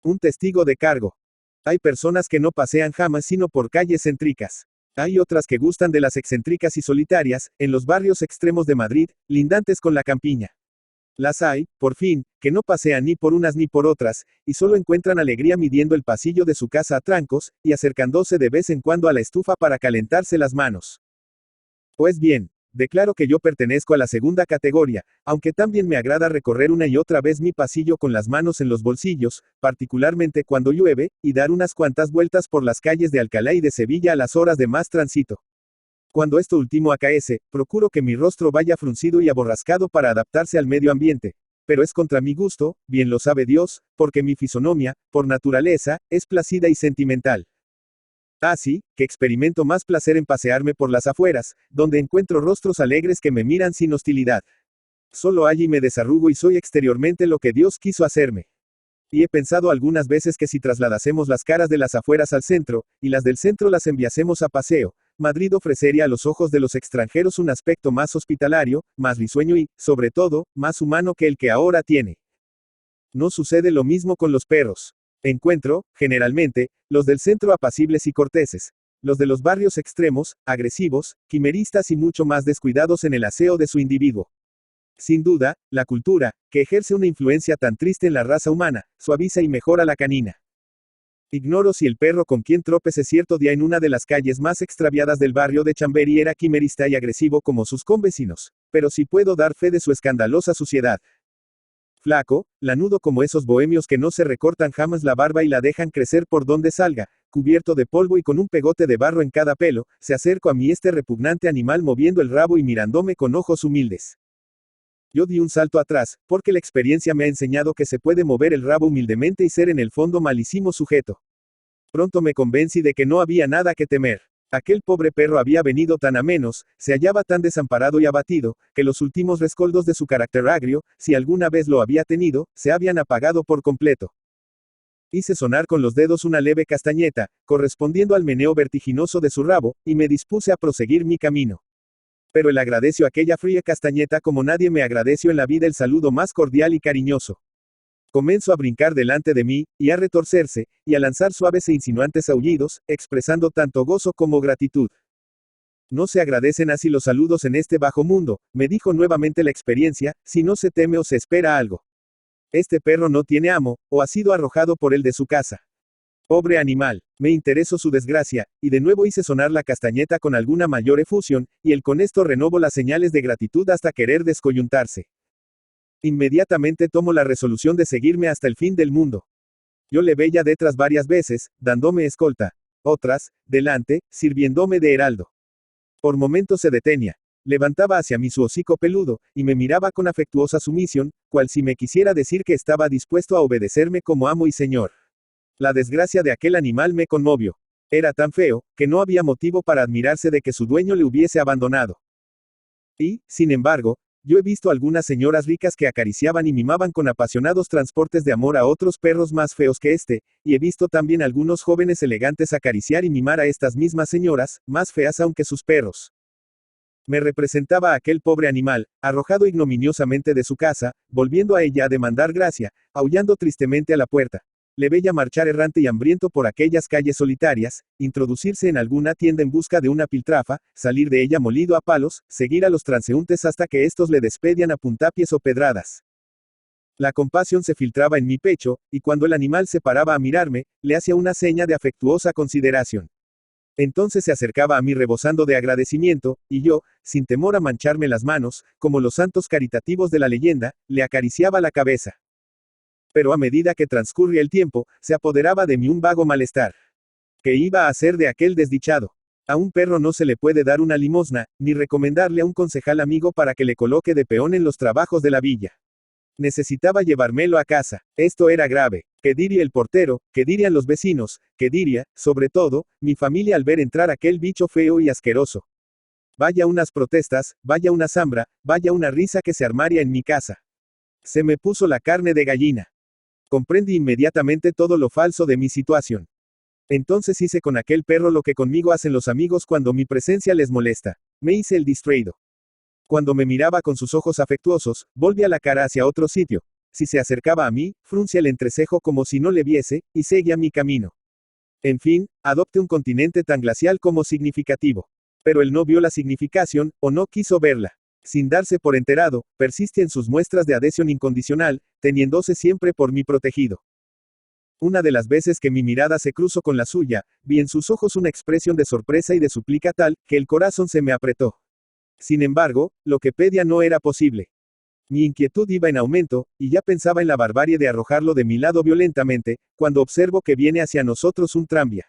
Un testigo de cargo. Hay personas que no pasean jamás sino por calles céntricas. Hay otras que gustan de las excéntricas y solitarias, en los barrios extremos de Madrid, lindantes con la campiña. Las hay, por fin, que no pasean ni por unas ni por otras, y solo encuentran alegría midiendo el pasillo de su casa a trancos, y acercándose de vez en cuando a la estufa para calentarse las manos. Pues bien, declaro que yo pertenezco a la segunda categoría, aunque también me agrada recorrer una y otra vez mi pasillo con las manos en los bolsillos, particularmente cuando llueve, y dar unas cuantas vueltas por las calles de Alcalá y de Sevilla a las horas de más tránsito. Cuando esto último acaece, procuro que mi rostro vaya fruncido y aborrascado para adaptarse al medio ambiente. Pero es contra mi gusto, bien lo sabe Dios, porque mi fisonomía, por naturaleza, es plácida y sentimental. Así, que experimento más placer en pasearme por las afueras, donde encuentro rostros alegres que me miran sin hostilidad. Solo allí me desarrugo y soy exteriormente lo que Dios quiso hacerme. Y he pensado algunas veces que si trasladásemos las caras de las afueras al centro, y las del centro las enviásemos a paseo, Madrid ofrecería a los ojos de los extranjeros un aspecto más hospitalario, más risueño y, sobre todo, más humano que el que ahora tiene. No sucede lo mismo con los perros. Encuentro, generalmente, los del centro apacibles y corteses. Los de los barrios extremos, agresivos, quimeristas y mucho más descuidados en el aseo de su individuo. Sin duda, la cultura, que ejerce una influencia tan triste en la raza humana, suaviza y mejora la canina. Ignoro si el perro con quien tropecé cierto día en una de las calles más extraviadas del barrio de Chamberí era quimerista y agresivo como sus convecinos, pero sí puedo dar fe de su escandalosa suciedad. Flaco, lanudo como esos bohemios que no se recortan jamás la barba y la dejan crecer por donde salga, cubierto de polvo y con un pegote de barro en cada pelo, se acercó a mí este repugnante animal moviendo el rabo y mirándome con ojos humildes. Yo di un salto atrás, porque la experiencia me ha enseñado que se puede mover el rabo humildemente y ser en el fondo malísimo sujeto. Pronto me convencí de que no había nada que temer. Aquel pobre perro había venido tan a menos, se hallaba tan desamparado y abatido, que los últimos rescoldos de su carácter agrio, si alguna vez lo había tenido, se habían apagado por completo. Hice sonar con los dedos una leve castañeta, correspondiendo al meneo vertiginoso de su rabo, y me dispuse a proseguir mi camino. Pero él agradeció aquella fría castañeta como nadie me agradeció en la vida el saludo más cordial y cariñoso. Comenzó a brincar delante de mí, y a retorcerse, y a lanzar suaves e insinuantes aullidos, expresando tanto gozo como gratitud. No se agradecen así los saludos en este bajo mundo, me dijo nuevamente la experiencia, si no se teme o se espera algo. Este perro no tiene amo, o ha sido arrojado por él de su casa. Pobre animal, me interesó su desgracia, y de nuevo hice sonar la castañeta con alguna mayor efusión, y él con esto renovó las señales de gratitud hasta querer descoyuntarse. Inmediatamente tomó la resolución de seguirme hasta el fin del mundo. Yo le veía detrás varias veces, dándome escolta. Otras, delante, sirviéndome de heraldo. Por momentos se detenía. Levantaba hacia mí su hocico peludo, y me miraba con afectuosa sumisión, cual si me quisiera decir que estaba dispuesto a obedecerme como amo y señor. La desgracia de aquel animal me conmovió. Era tan feo, que no había motivo para admirarse de que su dueño le hubiese abandonado. Y, sin embargo, yo he visto algunas señoras ricas que acariciaban y mimaban con apasionados transportes de amor a otros perros más feos que este, y he visto también algunos jóvenes elegantes acariciar y mimar a estas mismas señoras, más feas aunque sus perros. Me representaba a aquel pobre animal, arrojado ignominiosamente de su casa, volviendo a ella a demandar gracia, aullando tristemente a la puerta. Le veía marchar errante y hambriento por aquellas calles solitarias, introducirse en alguna tienda en busca de una piltrafa, salir de ella molido a palos, seguir a los transeúntes hasta que estos le despedían a puntapiés o pedradas. La compasión se filtraba en mi pecho, y cuando el animal se paraba a mirarme, le hacía una seña de afectuosa consideración. Entonces se acercaba a mí rebosando de agradecimiento, y yo, sin temor a mancharme las manos, como los santos caritativos de la leyenda, le acariciaba la cabeza. Pero a medida que transcurría el tiempo, se apoderaba de mí un vago malestar. ¿Qué iba a hacer de aquel desdichado? A un perro no se le puede dar una limosna, ni recomendarle a un concejal amigo para que le coloque de peón en los trabajos de la villa. Necesitaba llevármelo a casa. Esto era grave. ¿Qué diría el portero? ¿Qué dirían los vecinos? ¿Qué diría, sobre todo, mi familia al ver entrar aquel bicho feo y asqueroso? Vaya unas protestas, vaya una zambra, vaya una risa que se armaría en mi casa. Se me puso la carne de gallina. Comprendí inmediatamente todo lo falso de mi situación. Entonces hice con aquel perro lo que conmigo hacen los amigos cuando mi presencia les molesta. Me hice el distraído. Cuando me miraba con sus ojos afectuosos, volvía la cara hacia otro sitio. Si se acercaba a mí, fruncía el entrecejo como si no le viese, y seguía mi camino. En fin, adopté un continente tan glacial como significativo. Pero él no vio la significación, o no quiso verla. Sin darse por enterado, persiste en sus muestras de adhesión incondicional, teniéndose siempre por mí protegido. Una de las veces que mi mirada se cruzó con la suya, vi en sus ojos una expresión de sorpresa y de súplica tal, que el corazón se me apretó. Sin embargo, lo que pedía no era posible. Mi inquietud iba en aumento, y ya pensaba en la barbarie de arrojarlo de mi lado violentamente, cuando observo que viene hacia nosotros un tranvía.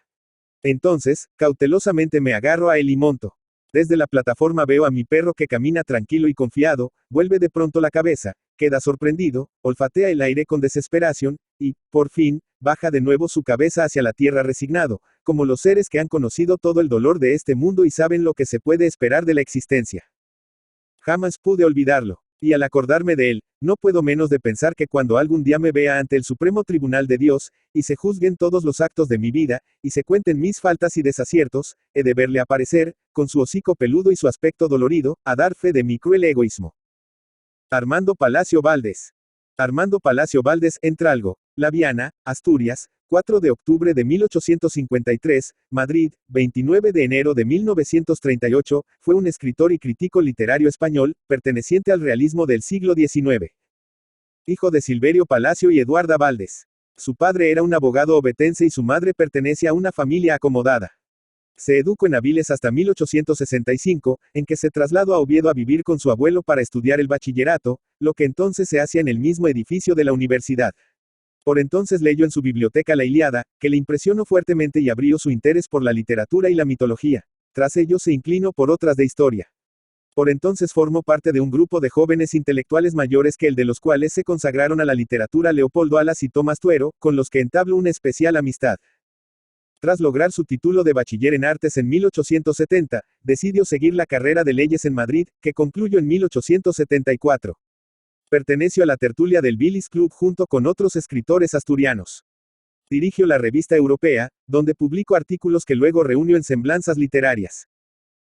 Entonces, cautelosamente me agarro a él y monto. Desde la plataforma veo a mi perro que camina tranquilo y confiado, vuelve de pronto la cabeza, queda sorprendido, olfatea el aire con desesperación, y, por fin, baja de nuevo su cabeza hacia la tierra resignado, como los seres que han conocido todo el dolor de este mundo y saben lo que se puede esperar de la existencia. Jamás pude olvidarlo. Y al acordarme de él, no puedo menos de pensar que cuando algún día me vea ante el Supremo Tribunal de Dios, y se juzguen todos los actos de mi vida, y se cuenten mis faltas y desaciertos, he de verle aparecer, con su hocico peludo y su aspecto dolorido, a dar fe de mi cruel egoísmo. Armando Palacio Valdés. Armando Palacio Valdés, Entralgo, La Viana, Asturias, 4 de octubre de 1853, Madrid, 29 de enero de 1938, fue un escritor y crítico literario español, perteneciente al realismo del siglo XIX. Hijo de Silverio Palacio y Eduarda Valdés. Su padre era un abogado ovetense y su madre pertenece a una familia acomodada. Se educó en Avilés hasta 1865, en que se trasladó a Oviedo a vivir con su abuelo para estudiar el bachillerato, lo que entonces se hacía en el mismo edificio de la universidad. Por entonces leyó en su biblioteca la Ilíada, que le impresionó fuertemente y abrió su interés por la literatura y la mitología. Tras ello se inclinó por otras de historia. Por entonces formó parte de un grupo de jóvenes intelectuales mayores que el de los cuales se consagraron a la literatura Leopoldo Alas y Tomás Tuero, con los que entabló una especial amistad. Tras lograr su título de bachiller en artes en 1870, decidió seguir la carrera de leyes en Madrid, que concluyó en 1874. Perteneció a la tertulia del Billis Club junto con otros escritores asturianos. Dirigió la Revista Europea, donde publicó artículos que luego reunió en Semblanzas Literarias.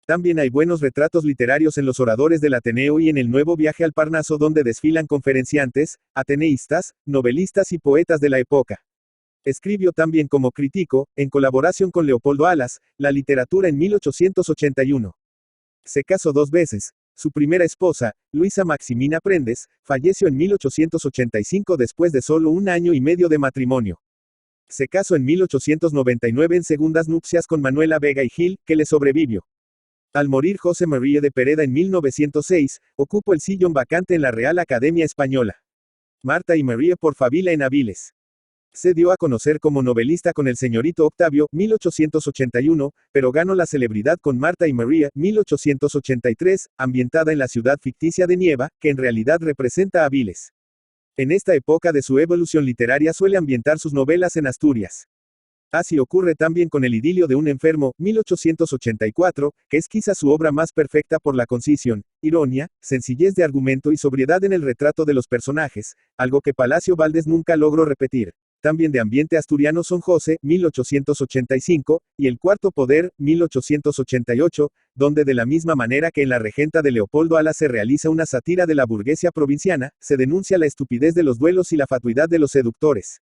También hay buenos retratos literarios en los oradores del Ateneo y en el Nuevo Viaje al Parnaso, donde desfilan conferenciantes, ateneístas, novelistas y poetas de la época. Escribió también como crítico, en colaboración con Leopoldo Alas, la literatura en 1881. Se casó 2 veces. Su primera esposa, Luisa Maximina Prendes, falleció en 1885 después de solo 1 año y medio de matrimonio. Se casó en 1899 en segundas nupcias con Manuela Vega y Gil, que le sobrevivió. Al morir José María de Pereda en 1906, ocupó el sillón vacante en la Real Academia Española. Marta y María por Fabila en Avilés. Se dio a conocer como novelista con El señorito Octavio, 1881, pero ganó la celebridad con Marta y María, 1883, ambientada en la ciudad ficticia de Nieva, que en realidad representa Avilés. En esta época de su evolución literaria suele ambientar sus novelas en Asturias. Así ocurre también con El idilio de un enfermo, 1884, que es quizá su obra más perfecta por la concisión, ironía, sencillez de argumento y sobriedad en el retrato de los personajes, algo que Palacio Valdés nunca logró repetir. También de ambiente asturiano son José, 1885, y El cuarto poder, 1888, donde de la misma manera que en La regenta de Leopoldo Alas se realiza una sátira de la burguesía provinciana, se denuncia la estupidez de los duelos y la fatuidad de los seductores.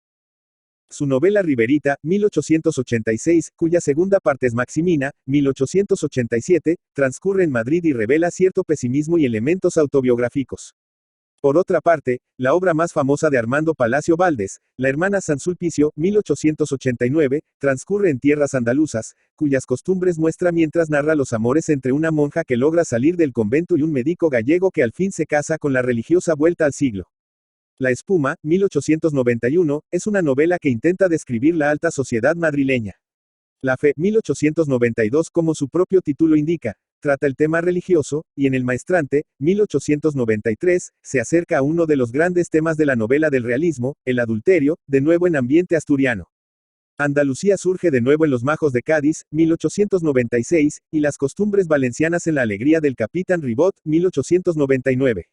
Su novela Riberita, 1886, cuya segunda parte es Maximina, 1887, transcurre en Madrid y revela cierto pesimismo y elementos autobiográficos. Por otra parte, la obra más famosa de Armando Palacio Valdés, La hermana San Sulpicio, 1889, transcurre en tierras andaluzas, cuyas costumbres muestra mientras narra los amores entre una monja que logra salir del convento y un médico gallego que al fin se casa con la religiosa vuelta al siglo. La espuma, 1891, es una novela que intenta describir la alta sociedad madrileña. La fe, 1892, como su propio título indica, trata el tema religioso, y en El maestrante, 1893, se acerca a uno de los grandes temas de la novela del realismo, el adulterio, de nuevo en ambiente asturiano. Andalucía surge de nuevo en Los majos de Cádiz, 1896, y las costumbres valencianas en La alegría del capitán Ribot, 1899.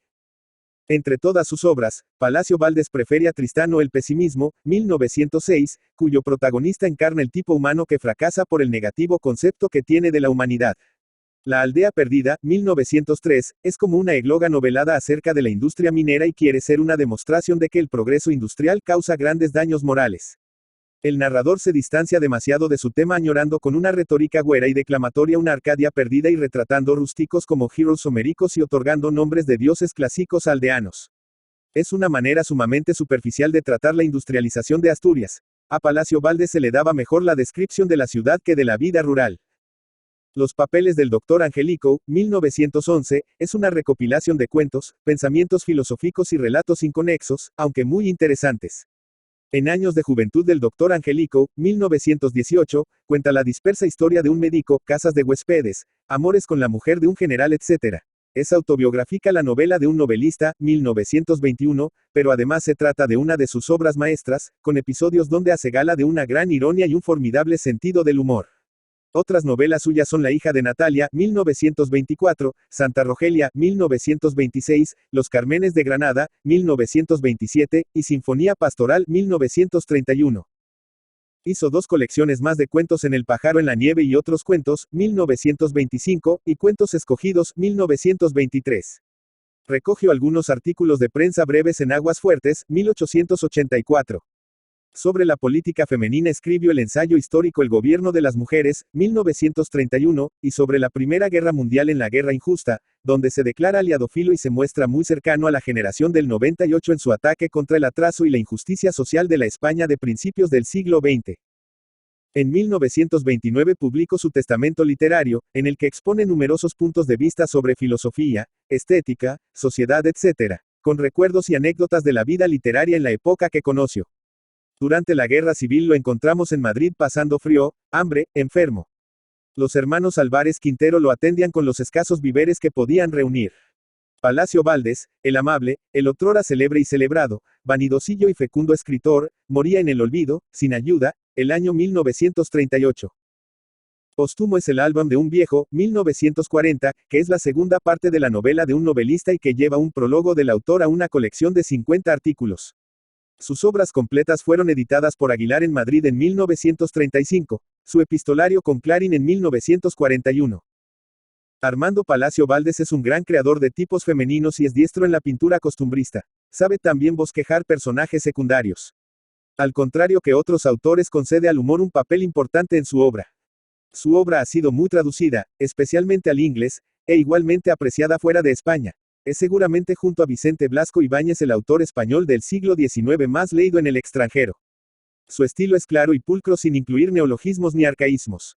Entre todas sus obras, Palacio Valdés prefiere a Tristano el pesimismo, 1906, cuyo protagonista encarna el tipo humano que fracasa por el negativo concepto que tiene de la humanidad. La aldea perdida, 1903, es como una égloga novelada acerca de la industria minera y quiere ser una demostración de que el progreso industrial causa grandes daños morales. El narrador se distancia demasiado de su tema añorando con una retórica güera y declamatoria una Arcadia perdida y retratando rústicos como heroes homéricos y otorgando nombres de dioses clásicos aldeanos. Es una manera sumamente superficial de tratar la industrialización de Asturias. A Palacio Valdés se le daba mejor la descripción de la ciudad que de la vida rural. Los papeles del Dr. Angelico, 1911, es una recopilación de cuentos, pensamientos filosóficos y relatos inconexos, aunque muy interesantes. En Años de Juventud del Dr. Angelico, 1918, cuenta la dispersa historia de un médico, casas de huéspedes, amores con la mujer de un general, etc. Es autobiográfica la novela de un novelista, 1921, pero además se trata de una de sus obras maestras, con episodios donde hace gala de una gran ironía y un formidable sentido del humor. Otras novelas suyas son La hija de Natalia, 1924, Santa Rogelia, 1926, Los Cármenes de Granada, 1927, y Sinfonía Pastoral, 1931. Hizo 2 colecciones más de Cuentos en el pájaro en la nieve y otros cuentos, 1925, y Cuentos escogidos, 1923. Recogió algunos artículos de prensa breves en Aguas Fuertes, 1884. Sobre la política femenina escribió el ensayo histórico El gobierno de las mujeres, 1931, y sobre la Primera Guerra Mundial en La guerra injusta, donde se declara aliadófilo y se muestra muy cercano a la generación del 98 en su ataque contra el atraso y la injusticia social de la España de principios del siglo XX. En 1929 publicó su testamento literario, en el que expone numerosos puntos de vista sobre filosofía, estética, sociedad, etc., con recuerdos y anécdotas de la vida literaria en la época que conoció. Durante la Guerra Civil lo encontramos en Madrid pasando frío, hambre, enfermo. Los hermanos Álvarez Quintero lo atendían con los escasos víveres que podían reunir. Palacio Valdés, el amable, el otrora célebre y celebrado, vanidosillo y fecundo escritor, moría en el olvido, sin ayuda, el año 1938. Póstumo es el álbum de un viejo, 1940, que es la segunda parte de la novela de un novelista y que lleva un prólogo del autor a una colección de 50 artículos. Sus obras completas fueron editadas por Aguilar en Madrid en 1935, su epistolario con Clarín en 1941. Armando Palacio Valdés es un gran creador de tipos femeninos y es diestro en la pintura costumbrista. Sabe también bosquejar personajes secundarios. Al contrario que otros autores, concede al humor un papel importante en su obra. Su obra ha sido muy traducida, especialmente al inglés, e igualmente apreciada fuera de España. Es seguramente junto a Vicente Blasco Ibáñez el autor español del siglo XIX más leído en el extranjero. Su estilo es claro y pulcro sin incluir neologismos ni arcaísmos.